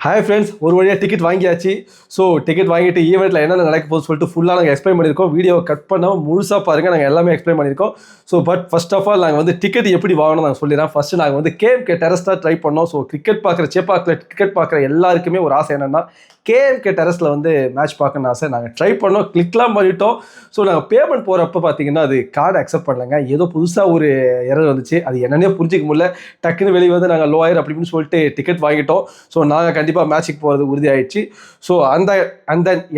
Hi friends, ஒரு வழியாக ticket வாங்கியாச்சு. ஸோ டிக்கெட் வாங்கிட்டு ஈவெண்ட்டில் என்னென்ன நடக்க போகுது சொல்லிட்டு ஃபுல்லாக நாங்கள் எக்ஸ்பிளைன் பண்ணியிருக்கோம். வீடியோவை கட் பண்ணாமல் முழுசாக பாருங்கள், நாங்கள் எல்லாமே எக்ஸ்பிளைன் பண்ணியிருக்கோம். So but first of all நாங்கள் வந்து டிக்கெட் எப்படி வாங்கணும் நாங்கள் சொல்லிடுறேன். ஃபஸ்ட்டு நாங்கள் வந்து கேஎம்கே டெரஸ் தான் ட்ரை பண்ணோம். ஸோ கிரிக்கெட் பார்க்குற சேப்பாக்கில் டிக்கெட் பார்க்குற எல்லாருக்குமே ஒரு ஆசை என்னென்னா கேஎம்கே டெரஸில் வந்து மேட்ச் பார்க்கணுன்னு ஆசை. நாங்கள் ட்ரை பண்ணோம், கிளிக்லாம் பண்ணிட்டோம். ஸோ நாங்கள் பேமெண்ட் போகிறப்ப பார்த்தீங்கன்னா அது கார்டு அக்செப்ட் பண்ணலங்க. ஏதோ புதுசாக ஒரு எரர் வந்துச்சு, அது என்னன்னே புரிஞ்சிக்க முடியல. டக்குன்னு வெளியே வந்து நாங்கள் லோயர் அப்படின்னு சொல்லிட்டு டிக்கெட் வாங்கிட்டோம். ஸோ நாங்கள் கண்டிப்பாக மேட்ச்சுக்கு போகிறது உறுதி ஆயிடுச்சு. ஸோ அந்த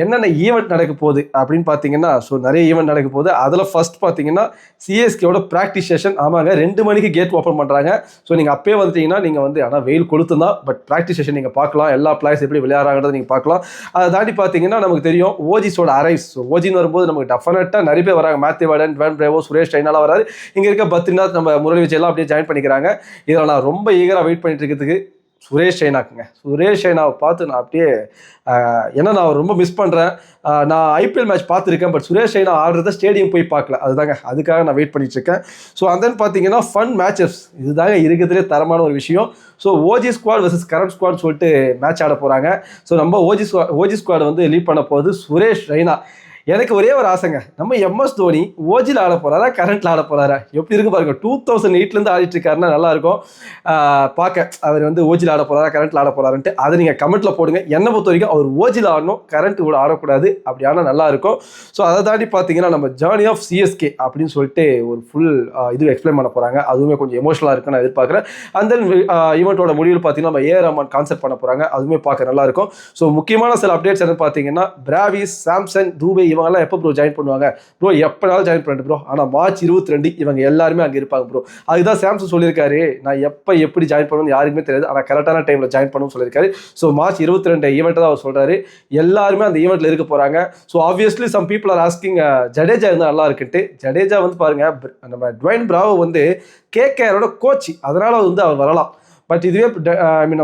என்னென்ன ஈவெண்ட் நடக்க போகுது அப்படின்னு பார்த்தீங்கன்னா, ஸோ நிறைய ஈவெண்ட் நடக்க போகுது. அதில் ஃபர்ஸ்ட் பார்த்தீங்கன்னா சிஎஸ்கேவோட ப்ராக்டிஸ் செஷன். ஆமாங்க, 2 மணிக்கு கேட் ஓப்பன் பண்ணுறாங்க. ஸோ நீங்கள் அப்பயே வந்துட்டீங்கன்னா நீங்கள் வந்து ஆனால் வெயில் கொளுத்துந்தான், பட் ப்ராக்டிஸ் செஷன் நீங்கள் பார்க்கலாம். எல்லா பிளேயர்ஸ் எப்படி விளையாடுறாங்கிறத நீங்கள் பார்க்கலாம். அதை தாண்டி பார்த்தீங்கன்னா நமக்கு தெரியும் ஓஜிஸோட அரைவ்ஸ். ஓஜின்னு வரும்போது நமக்கு டெஃபினட்டாக நிறைய பேர் வராங்க. மேத்யூ வார்டன், டுவேன் பிரேவோ, சுரேஷ் ரெய்னாலாம் வராது. இங்கே இருக்க பத்ரிநாத், நம்ம முரளி விஜய்லாம் அப்படியே ஜாயின் பண்ணிக்கிறாங்க. இதில் நான் ரொம்ப ஈகராக வெயிட் பண்ணிட்டு இருக்கிறதுக்கு சுரேஷ் ரெய்னாக்குங்க. சுரேஷ் ரெய்னாவை பார்த்து நான் அப்படியே ஏன்னா நான் ரொம்ப மிஸ் பண்ணுறேன். நான் ஐபிஎல் மேட்ச் பார்த்துருக்கேன், பட் சுரேஷ் ரெய்னா ஆடுறத ஸ்டேடியம் போய் பார்க்கல. அதுதாங்க, அதுக்காக நான் வெயிட் பண்ணிட்டு இருக்கேன். ஸோ அண்ட் பார்த்தீங்கன்னா ஃபன் மேட்சஸ் இதுதாங்க இருக்கிறதுலே தரமான ஒரு விஷயம். So OG squad versus current squad சொல்லிட்டு மேட்ச் ஆட போகிறாங்க. ஸோ நம்ம ஓஜி ஸ்குவாட் வந்து லீட் பண்ண போகுது சுரேஷ் ரெய்னா. எனக்கு ஒரே ஒரு ஆசைங்க, நம்ம எம்எஸ் தோனி ஓஜியில் ஆட போகிறாரா கரண்ட்டில் ஆட போகிறாரா எப்படி இருக்கு பாருங்க. 2008 ஆடிட்டு இருக்காருன்னா நல்லாயிருக்கும் பார்க்க. அவர் வந்து ஓஜியில் ஆட போகிறாரா கரண்ட்டில் ஆட போகிறாருன்ட்டு அதை நீங்கள் கமெண்ட்டில் போடுங்க. என்னை பொறுத்த வரைக்கும் அவர் ஓஜியில் ஆடணும், கரண்ட் கூட ஆடக்கூடாது. அப்படி ஆனால் நல்லாயிருக்கும். ஸோ அதை தாண்டி பார்த்தீங்கன்னா நம்ம ஜர்னி ஆஃப் சிஎஸ்கே அப்படின்னு சொல்லிட்டு ஒரு ஃபுல் இது எக்ஸ்பிளைன் பண்ண போகிறாங்க. அதுவுமே கொஞ்சம் எமோஷனலாக இருக்குன்னு நான் எதிர்பார்க்குறேன். அண்ட் தென் ஈவெண்ட்டோட முடிவில் பார்த்தீங்கன்னா நம்ம ஏஆர் ரஹ்மான் கான்செப்ட் பண்ண போகிறாங்க. அதுவுமே பார்க்க நல்லாயிருக்கும். ஸோ முக்கியமான சில அப்டேட்ஸ் என்ன பார்த்தீங்கன்னா பிராவிஸ், சாம்சன், தூபே இவங்கெல்லாம் எப்போ ப்ரோ ஜாயின் பண்ணுவாங்க ப்ரோ? எப்போனாலும் ஜாயின் பண்ணிட்டு ப்ரோ, ஆனால் மார்ச் 22 இவங்க எல்லாருமே அங்கே இருப்பாங்க ப்ரோ. அதுதான் சாம்சன் சொல்லியிருக்காரு, நான் எப்படி ஜாயின் பண்ணணும்னு யாருக்குமே தெரியாது, ஆனால் கரெக்டான டைமில் ஜாயின் பண்ணணும்னு சொல்லியிருக்காரு. ஸோ மார்ச் 22 ஈவெண்ட் தான் அவர் சொல்கிறாரு. எல்லாருமே அந்த ஈவெண்ட்டில் இருக்க போகிறாங்க. So obviously some people are asking Jadeja இருந்தால் நல்லா இருக்குன்ட்டு. ஜடேஜா வந்து பாருங்க, நம்ம டுவேன் பிராவோ வந்து கேகேஆரோட கோச், அதனால வந்து அவர் வரலாம். பட் இதுவே ஐ மீன்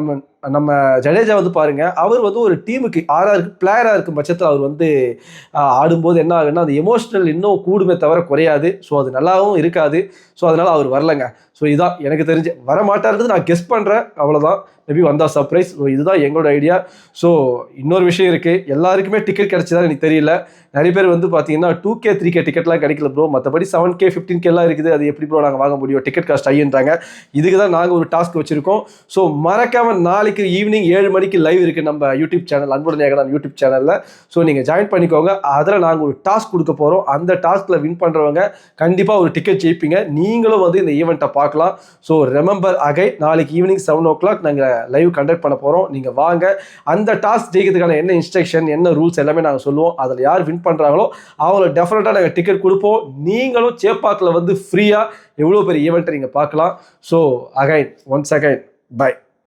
நம்ம ஜடேஜா வந்து பாருங்க, அவர் வந்து ஒரு டீமுக்கு பிளேயராக இருக்கும் பட்சத்தில் அவர் வந்து ஆடும்போது என்ன ஆகுன்னா அந்த எமோஷனல் இன்னும் கூடுமே தவிர குறையாது. ஸோ அது நல்லாவும் இருக்காது. ஸோ அதனால் அவர் வரலைங்க. ஸோ இதான் எனக்கு தெரிஞ்சு வரமாட்டார்ன்றது நான் கெஸ் பண்ணுறேன், அவ்வளோதான். மேபி வந்தால் சர்ப்ரைஸ். ஸோ இதுதான் எங்களோட ஐடியா. ஸோ இன்னொரு விஷயம் இருக்குது, எல்லாருக்குமே டிக்கெட் கிடச்சிதான் எனக்கு தெரியல. நிறைய பேர் வந்து பார்த்தீங்கன்னா 2K 3K டிக்கெட்லாம் கிடைக்கல ப்ரோ, மற்றபடி 7K 15K எல்லாம் இருக்குது. அது எப்படி ப்ரோ நாங்கள் வாங்க முடியும், டிக்கெட் காஸ்ட் ஐன்றாங்க. இதுக்கு தான் நாங்கள் ஒரு டாஸ்க் வச்சுருக்கோம். ஸோ மறக்காமல் நாளைக்கு ஈவினிங் 7 மணிக்கு லைவ் இருக்குது நம்ம யூடியூப் சேனல், அன்புடன் ஏகனான் யூடியூப் சேனலில். ஸோ நீங்கள் ஜாயின் பண்ணிக்கோங்க. அதில் நாங்கள் ஒரு டாஸ்க் கொடுக்க போகிறோம். அந்த டாஸ்கில் வின் பண்ணுறவங்க கண்டிப்பாக ஒரு டிக்கெட் ஜெயிப்பீங்க. நீங்களும் வந்து இந்த ஈவெண்ட்டை பார்க்கலாம். ஸோ ரிமெம்பர் அகைன், நாளைக்கு ஈவினிங் 7 o'clock நாங்கள் லைவ் கண்டக்ட் பண்ண போகிறோம். நீங்கள் வாங்க. அந்த டாஸ்க் ஜெயிக்கிறதுக்கான என்ன இன்ஸ்ட்ரக்ஷன், என்ன ரூல்ஸ் எல்லாமே நாங்கள் சொல்லுவோம். அதில் யார் வின் பண்ணுறாங்களோ அவங்களுக்கு டெஃபினட்டாக நாங்கள் டிக்கெட் கொடுப்போம். நீங்களும் சேப்பாக்கில் வந்து ஃப்ரீயாக எவ்வளோ பெரிய ஈவெண்ட்டை நீங்கள் பார்க்கலாம். So again once again by.